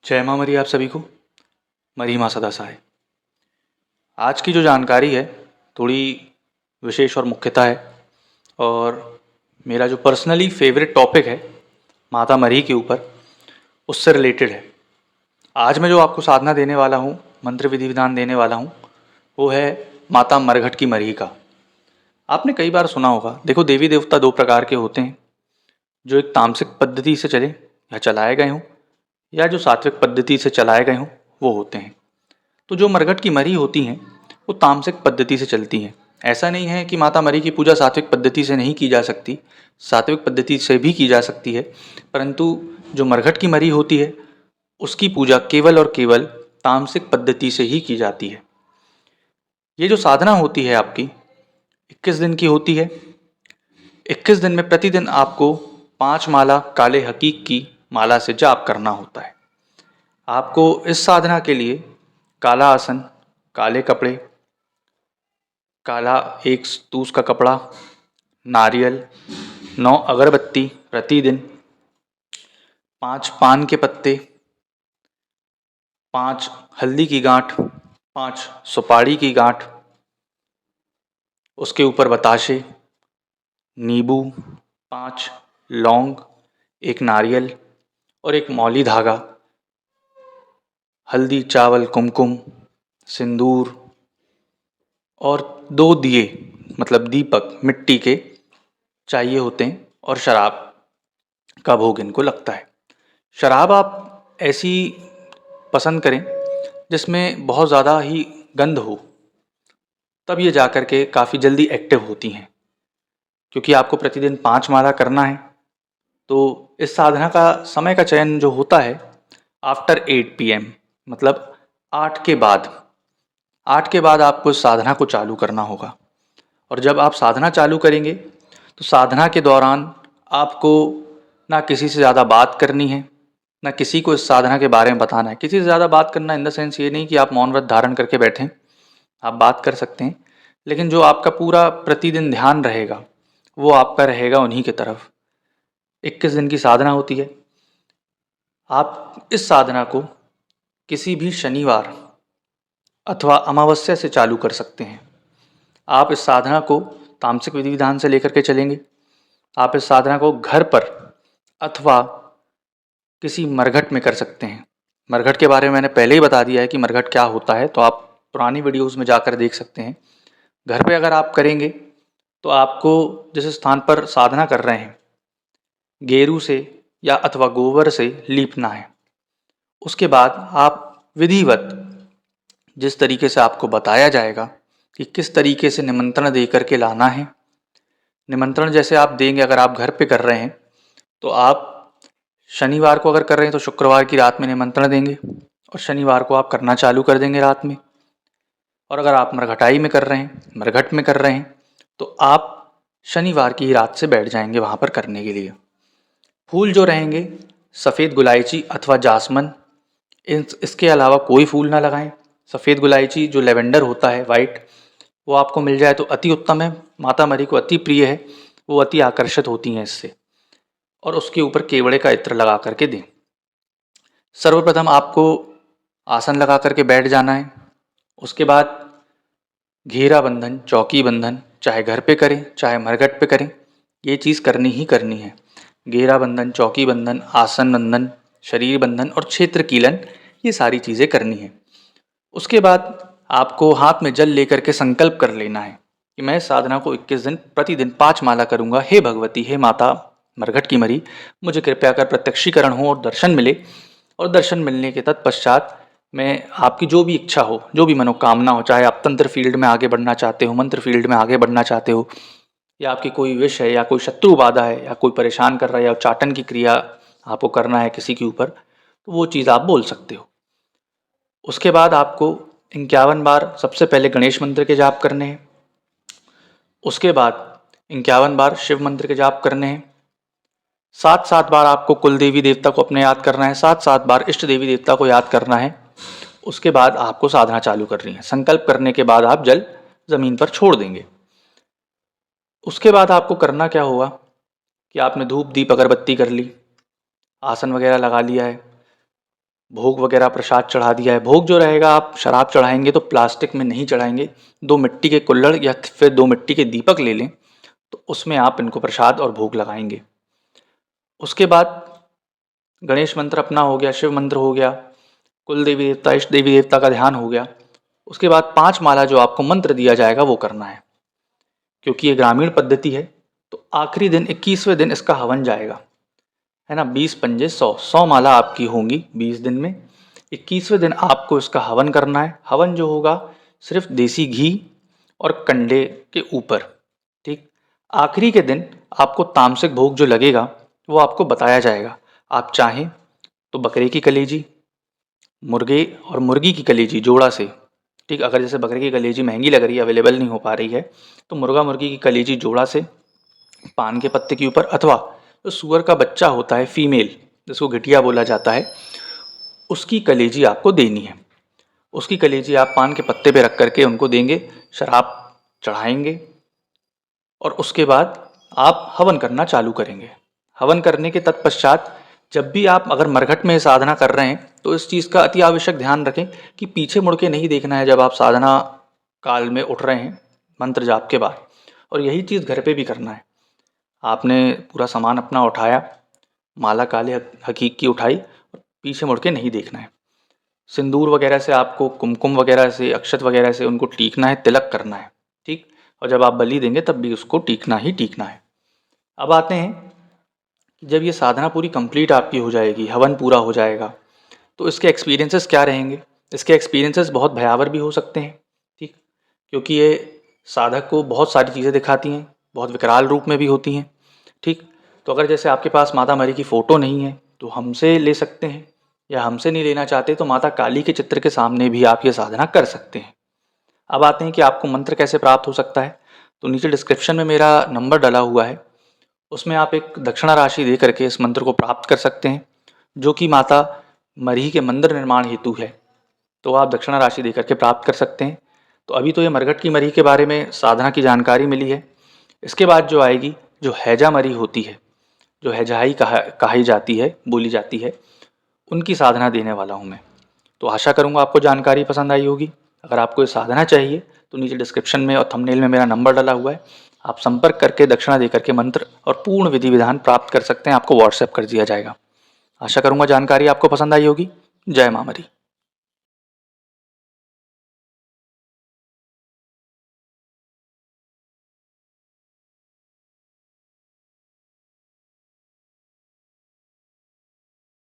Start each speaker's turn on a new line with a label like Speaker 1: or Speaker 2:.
Speaker 1: जय माँ मरी आप सभी को। मरी माँ सदा सहाय। आज की जो जानकारी है थोड़ी विशेष और मुख्यता है, और मेरा जो पर्सनली फेवरेट टॉपिक है माता मरी के ऊपर, उससे रिलेटेड है। आज मैं जो आपको साधना देने वाला हूँ, मंत्र विधि विधान देने वाला हूँ, वो है माता मरघट की मरी का। आपने कई बार सुना होगा। देखो, देवी देवता दो प्रकार के होते हैं, जो एक तामसिक पद्धति से चले या चलाए गए हों, या जो सात्विक पद्धति से चलाए गए हों, वो होते हैं। तो जो मरघट की मरी होती हैं वो तामसिक पद्धति से चलती हैं। ऐसा नहीं है कि माता मरी की पूजा सात्विक पद्धति से नहीं की जा सकती, सात्विक पद्धति से भी की जा सकती है, परंतु जो मरघट की मरी होती है उसकी पूजा केवल और केवल तामसिक पद्धति से ही की जाती है। ये जो साधना होती है आपकी 21 दिन की होती है। 21 दिन में प्रतिदिन आपको 5 माला काले हकीक की माला से जाप करना होता है। आपको इस साधना के लिए काला आसन, काले कपड़े, काला एक तूस का कपड़ा, नारियल, 9 अगरबत्ती प्रतिदिन, 5 पान के पत्ते, 5 हल्दी की गांठ, 5 सुपारी की गांठ, उसके ऊपर बताशे, नींबू, 5 लौंग, एक नारियल और एक मौली धागा, हल्दी, चावल, कुमकुम, सिंदूर और 2 दिए मतलब दीपक मिट्टी के चाहिए होते हैं, और शराब का भोग इनको लगता है। शराब आप ऐसी पसंद करें जिसमें बहुत ज़्यादा ही गंध हो, तब ये जा कर के काफ़ी जल्दी एक्टिव होती हैं। क्योंकि आपको प्रतिदिन 5 माला करना है, तो इस साधना का समय का चयन जो होता है आफ्टर 8 PM, मतलब 8 के बाद। 8 के बाद आपको इस साधना को चालू करना होगा। और जब आप साधना चालू करेंगे तो साधना के दौरान आपको ना किसी से ज़्यादा बात करनी है, ना किसी को इस साधना के बारे में बताना है। किसी से ज़्यादा बात करना इन द सेंस ये नहीं कि आप मौन व्रत धारण करके बैठें, आप बात कर सकते हैं, लेकिन जो आपका पूरा प्रतिदिन ध्यान रहेगा वो आपका रहेगा उन्हीं की तरफ। 21 दिन की साधना होती है। आप इस साधना को किसी भी शनिवार अथवा अमावस्या से चालू कर सकते हैं। आप इस साधना को तामसिक विधि विधान से लेकर के चलेंगे। आप इस साधना को घर पर अथवा किसी मरघट में कर सकते हैं। मरघट के बारे में मैंने पहले ही बता दिया है कि मरघट क्या होता है, तो आप पुरानी वीडियोस में जाकर देख सकते हैं। घर पे अगर आप करेंगे तो आपको जिस स्थान पर साधना कर रहे हैं गेरू से या अथवा गोबर से लीपना है। उसके बाद आप विधिवत जिस तरीके से आपको बताया जाएगा कि किस तरीके से निमंत्रण दे करके लाना है। निमंत्रण जैसे आप देंगे, अगर आप घर पे कर रहे हैं तो आप शनिवार को अगर कर रहे हैं तो शुक्रवार की रात में निमंत्रण देंगे और शनिवार को आप करना चालू कर देंगे रात में। और अगर आप मरघटाई में कर रहे हैं, मरघट में कर रहे हैं, तो आप शनिवार की ही रात से बैठ जाएंगे वहाँ पर करने के लिए। फूल जो रहेंगे सफ़ेद गुलायची अथवा जासमन, इसके अलावा कोई फूल ना लगाएं। सफ़ेद गुलायची जो लेवेंडर होता है वाइट, वो आपको मिल जाए तो अति उत्तम है। माता मरी को अति प्रिय है, वो अति आकर्षित होती हैं इससे। और उसके ऊपर केवड़े का इत्र लगा करके दें। सर्वप्रथम आपको आसन लगा करके बैठ जाना है। उसके बाद घेरा बंधन, चौकी बंधन, चाहे घर पे करें चाहे मरघट पे करें, ये चीज़ करनी ही करनी है। घेरा बंधन, चौकी बंधन, आसन बंधन, शरीर बंधन और क्षेत्र कीलन, ये सारी चीज़ें करनी है। उसके बाद आपको हाथ में जल लेकर के संकल्प कर लेना है कि मैं इस साधना को 21 दिन प्रतिदिन 5 माला करूँगा। हे भगवती, हे माता मरघट की मरी, मुझे कृपया कर प्रत्यक्षीकरण हो और दर्शन मिले। और दर्शन मिलने के तत्पश्चात मैं आपकी जो भी इच्छा हो, जो भी मनोकामना हो, चाहे आप तंत्र फील्ड में आगे बढ़ना चाहते हो, मंत्र फील्ड में आगे बढ़ना चाहते हो, या आपकी कोई विष है, या कोई शत्रु बाधा है, या कोई परेशान कर रहा है, या उच्चाटन की क्रिया आपको करना है किसी के ऊपर, तो वो चीज़ आप बोल सकते हो। उसके बाद आपको 51 बार सबसे पहले गणेश मंत्र के जाप करने हैं। उसके बाद 51 बार शिव मंत्र के जाप करने हैं। 7-7 बार आपको कुल देवी देवता को अपने याद करना है। 7-7 बार इष्ट देवी देवता को याद करना है। उसके बाद आपको साधना चालू करनी है। संकल्प करने के बाद आप जल ज़मीन पर छोड़ देंगे। उसके बाद आपको करना क्या होगा कि आपने धूप दीप अगरबत्ती कर ली, आसन वगैरह लगा लिया है, भोग वगैरह प्रसाद चढ़ा दिया है। भोग जो रहेगा, आप शराब चढ़ाएंगे तो प्लास्टिक में नहीं चढ़ाएंगे, 2 मिट्टी के कुल्हड़ या फिर 2 मिट्टी के दीपक ले लें, तो उसमें आप इनको प्रसाद और भोग लगाएंगे। उसके बाद गणेश मंत्र अपना हो गया, शिव मंत्र हो गया, कुल देवी देवता, इष्ट देवी देवता का ध्यान हो गया। उसके बाद 5 माला जो आपको मंत्र दिया जाएगा वो करना है। क्योंकि ये ग्रामीण पद्धति है तो आखिरी दिन 21वें दिन इसका हवन जाएगा, है ना। 20 पंजे 100 माला आपकी होंगी 20 दिन में। 21वें दिन आपको इसका हवन करना है। हवन जो होगा सिर्फ देसी घी और कंडे के ऊपर, ठीक। आखिरी के दिन आपको तामसिक भोग जो लगेगा वो आपको बताया जाएगा। आप चाहें तो बकरे की कलेजी, मुर्गे और मुर्गी की कलेजी जोड़ा से, ठीक। अगर जैसे बकरे की कलेजी महंगी लग रही है, अवेलेबल नहीं हो पा रही है, तो मुर्गा मुर्गी की कलेजी जोड़ा से पान के पत्ते के ऊपर, अथवा जो सुअर का बच्चा होता है फीमेल, जिसको घिटिया बोला जाता है, उसकी कलेजी आपको देनी है। उसकी कलेजी आप पान के पत्ते पे रख करके उनको देंगे, शराब चढ़ाएंगे और उसके बाद आप हवन करना चालू करेंगे। हवन करने के तत्पश्चात जब भी आप अगर मरघट में साधना कर रहे हैं तो इस चीज़ का अति आवश्यक ध्यान रखें कि पीछे मुड़ के नहीं देखना है जब आप साधना काल में उठ रहे हैं मंत्र जाप के बाद। और यही चीज़ घर पे भी करना है। आपने पूरा सामान अपना उठाया, माला काले हकीक की उठाई, और पीछे मुड़ के नहीं देखना है। सिंदूर वगैरह से आपको, कुमकुम वगैरह से, अक्षत वगैरह से उनको टीकना है, तिलक करना है, ठीक। और जब आप बलि देंगे तब भी उसको टीकना ही टीकना है। अब आते हैं कि जब ये साधना पूरी कंप्लीट आपकी हो जाएगी, हवन पूरा हो जाएगा, तो इसके एक्सपीरियंसेस क्या रहेंगे। इसके एक्सपीरियंसेस बहुत भयावर भी हो सकते हैं, ठीक। क्योंकि ये साधक को बहुत सारी चीज़ें दिखाती हैं, बहुत विकराल रूप में भी होती हैं, ठीक। तो अगर जैसे आपके पास माता मरी की फ़ोटो नहीं है तो हमसे ले सकते हैं, या हमसे नहीं लेना चाहते तो माता काली के चित्र के सामने भी आप ये साधना कर सकते हैं। अब आते हैं कि आपको मंत्र कैसे प्राप्त हो सकता है। तो नीचे डिस्क्रिप्शन में मेरा नंबर डला हुआ है, उसमें आप एक दक्षिणा राशि दे करके इस मंत्र को प्राप्त कर सकते हैं, जो कि माता मरी के मंदिर निर्माण हेतु है। तो आप दक्षिणा राशि दे करके प्राप्त कर सकते हैं। तो अभी तो ये मरघट की मरी के बारे में साधना की जानकारी मिली है। इसके बाद जो आएगी, जो हैजा मरी होती है, जो हैजाई कही जाती है, बोली जाती है, उनकी साधना देने वाला हूँ मैं। तो आशा करूँगा आपको जानकारी पसंद आई होगी। अगर आपको ये साधना चाहिए तो नीचे डिस्क्रिप्शन में और थंबनेल में मेरा नंबर डला हुआ है, आप संपर्क करके दक्षिणा दे करके मंत्र और पूर्ण विधि विधान प्राप्त कर सकते हैं। आपको व्हाट्सएप कर दिया जाएगा। आशा करूँगा जानकारी आपको पसंद आई होगी। जय माँ मरी।